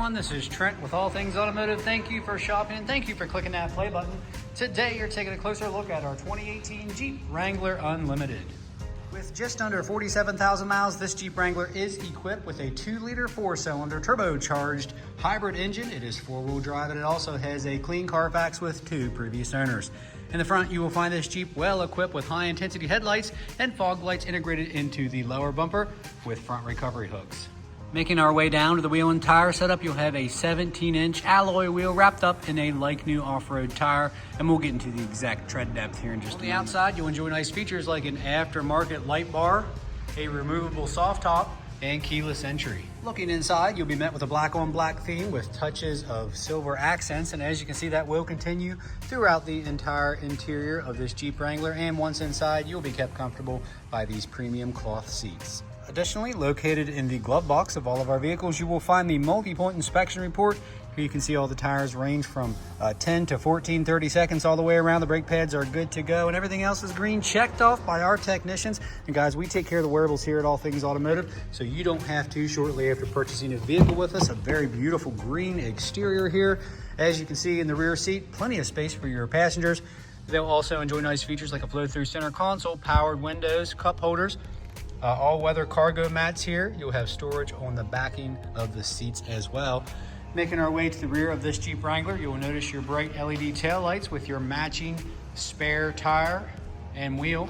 everyone, this is Trent with All Things Automotive. Thank you for shopping and thank you for clicking that play button. Today you're taking a closer look at our 2018 Jeep Wrangler Unlimited. With just under 47,000 miles, this Jeep Wrangler is equipped with a 2-liter 4-cylinder turbocharged hybrid engine. It is 4-wheel drive and it also has a Clean CARFAX with 2 previous owners. In the front, you will find this Jeep well equipped with high-intensity headlights and fog lights integrated into the lower bumper with front recovery hooks. Making our way down to the wheel and tire setup, you'll have a 17-inch alloy wheel wrapped up in a like-new off-road tire, and we'll get into the exact tread depth here in just a moment. On the outside, you'll enjoy nice features like an aftermarket light bar, a removable soft top, and keyless entry. Looking inside, you'll be met with a black-on-black theme with touches of silver accents, and as you can see, that will continue throughout the entire interior of this Jeep Wrangler, and once inside, you'll be kept comfortable by these premium cloth seats. Additionally, located in the glove box of all of our vehicles, you will find the multi-point inspection report. Here you can see all the tires range from 10 to 14, 30 seconds all the way around. The brake pads are good to go and everything else is green, checked off by our technicians. And guys, we take care of the wearables here at All Things Automotive, so you don't have to shortly after purchasing a vehicle with us. A very beautiful green exterior here. As you can see in the rear seat, plenty of space for your passengers. They'll also enjoy nice features like a flow-through center console, powered windows, cup holders, all-weather cargo mats here. You'll have storage on the backing of the seats as well. Making our way to the rear of this Jeep Wrangler, you'll notice your bright LED tail lights with your matching spare tire and wheel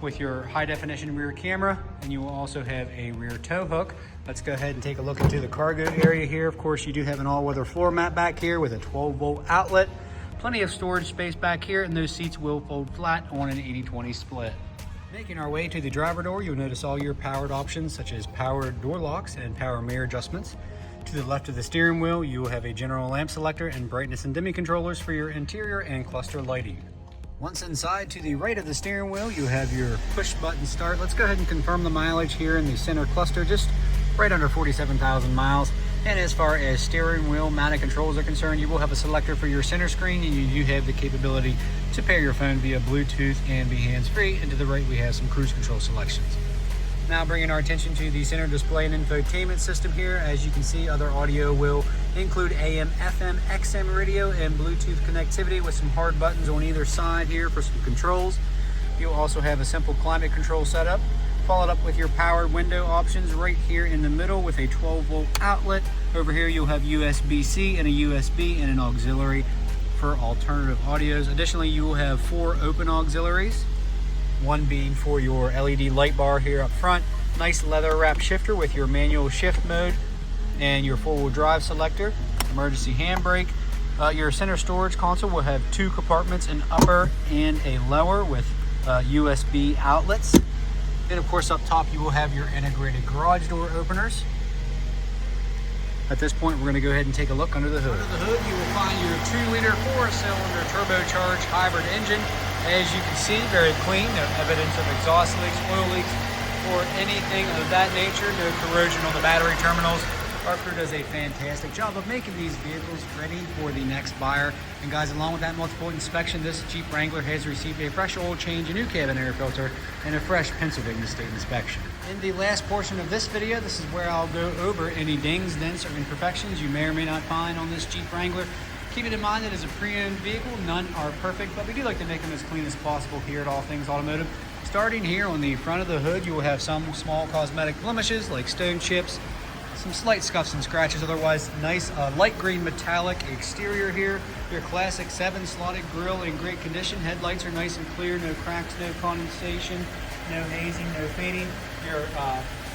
with your high-definition rear camera, and you will also have a rear tow hook. Let's go ahead and take a look into the cargo area here. Of course, you do have an all-weather floor mat back here with a 12-volt outlet. Plenty of storage space back here, and those seats will fold flat on an 80-20 split. Making our way to the driver door, you'll notice all your powered options such as powered door locks and power mirror adjustments. To the left of the steering wheel, you will have a general lamp selector and brightness and dimming controllers for your interior and cluster lighting. Once inside, to the right of the steering wheel, you have your push button start. Let's go ahead and confirm the mileage here in the center cluster, just right under 47,000 miles. And as far as steering wheel mounted controls are concerned, you will have a selector for your center screen, and you do have the capability to pair your phone via Bluetooth and be hands-free. And to the right, we have some cruise control selections. Now bringing our attention to the center display and infotainment system here. As you can see, other audio will include AM, FM, XM radio, and Bluetooth connectivity with some hard buttons on either side here for some controls. You'll also have a simple climate control setup, followed up with your powered window options right here in the middle with a 12-volt outlet. Over here you'll have USB-C and a USB and an auxiliary for alternative audios. Additionally, you will have 4 open auxiliaries, one being for your LED light bar here up front. Nice leather wrap shifter with your manual shift mode and your 4-wheel drive selector, emergency handbrake. Your center storage console will have 2 compartments, an upper and a lower with USB outlets. And of course, up top, you will have your integrated garage door openers. At this point, we're going to go ahead and take a look under the hood. Under the hood, you will find your 2-liter 4-cylinder turbocharged hybrid engine. As you can see, very clean, no evidence of exhaust leaks, oil leaks, or anything of that nature. No corrosion on the battery terminals. Our crew does a fantastic job of making these vehicles ready for the next buyer. And guys, along with that multiple inspection, this Jeep Wrangler has received a fresh oil change, a new cabin air filter, and a fresh Pennsylvania state inspection. In the last portion of this video, this is where I'll go over any dings, dents, or imperfections you may or may not find on this Jeep Wrangler. Keep it in mind that as a pre-owned vehicle, none are perfect, but we do like to make them as clean as possible here at All Things Automotive. Starting here on the front of the hood, you will have some small cosmetic blemishes like stone chips, some slight scuffs and scratches. Otherwise, nice light green metallic exterior here. Your classic 7-slotted grille in great condition. Headlights are nice and clear, no cracks, no condensation, no hazing, no fading. Your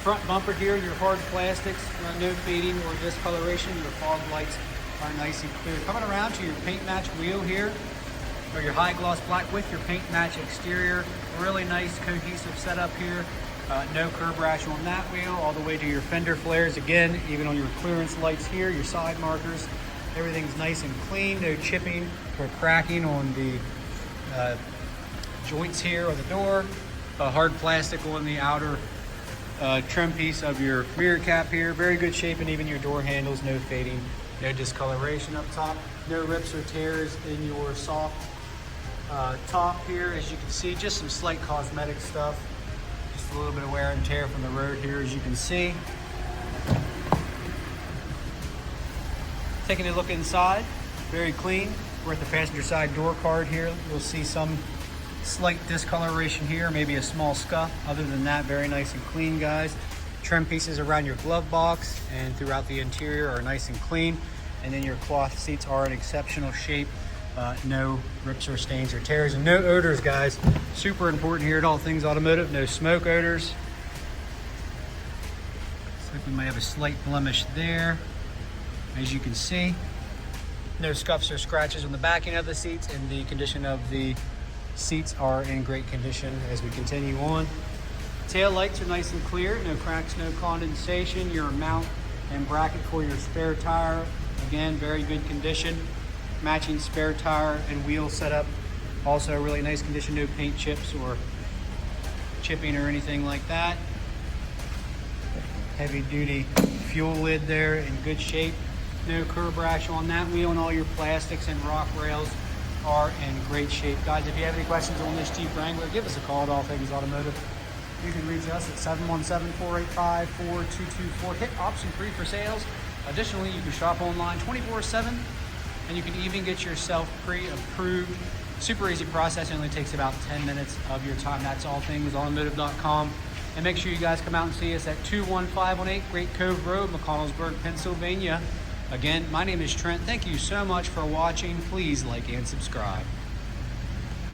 front bumper here, your hard plastics, no fading or discoloration. Your fog lights are nice and clear. Coming around to your paint match wheel here, or your high gloss black with your paint match exterior. Really nice cohesive setup here. No curb rash on that wheel, all the way to your fender flares. Again, even on your clearance lights here, your side markers, everything's nice and clean. No chipping or cracking on the joints here or the door. Hard plastic on the outer trim piece of your rear cap here. Very good shape, and even your door handles, no fading, no discoloration up top. No rips or tears in your soft top here. As you can see, just some slight cosmetic stuff. A little bit of wear and tear from the road here, as you can see. Taking a look inside, very clean. We're at the passenger side door card here. You'll see some slight discoloration here, maybe a small scuff. Other than that, very nice and clean, guys. Trim pieces around your glove box and throughout the interior are nice and clean. And then your cloth seats are in exceptional shape. No rips or stains or tears, and no odors, guys. Super important here at All Things Automotive. No smoke odors. Looks like we might have a slight blemish there, as you can see. No scuffs or scratches on the backing of the seats, and the condition of the seats are in great condition as we continue on. Tail lights are nice and clear, no cracks, no condensation. Your mount and bracket for your spare tire, again, very good condition. Matching spare tire and wheel setup, also really nice condition. No paint chips or chipping or anything like that. Heavy duty fuel lid there in good shape. No curb rash on that wheel, and all your plastics and rock rails are in great shape. Guys, if you have any questions on this Jeep Wrangler, give us a call at All Things Automotive. You can reach us at 717-485-4224. Hit option 3 for sales. Additionally, you can shop online 24/7. And you can even get yourself pre-approved. Super easy process. It only takes about 10 minutes of your time. That's allthingsautomotive.com. And make sure you guys come out and see us at 21518 Great Cove Road, McConnellsburg, Pennsylvania. Again, my name is Trent. Thank you so much for watching. Please like and subscribe.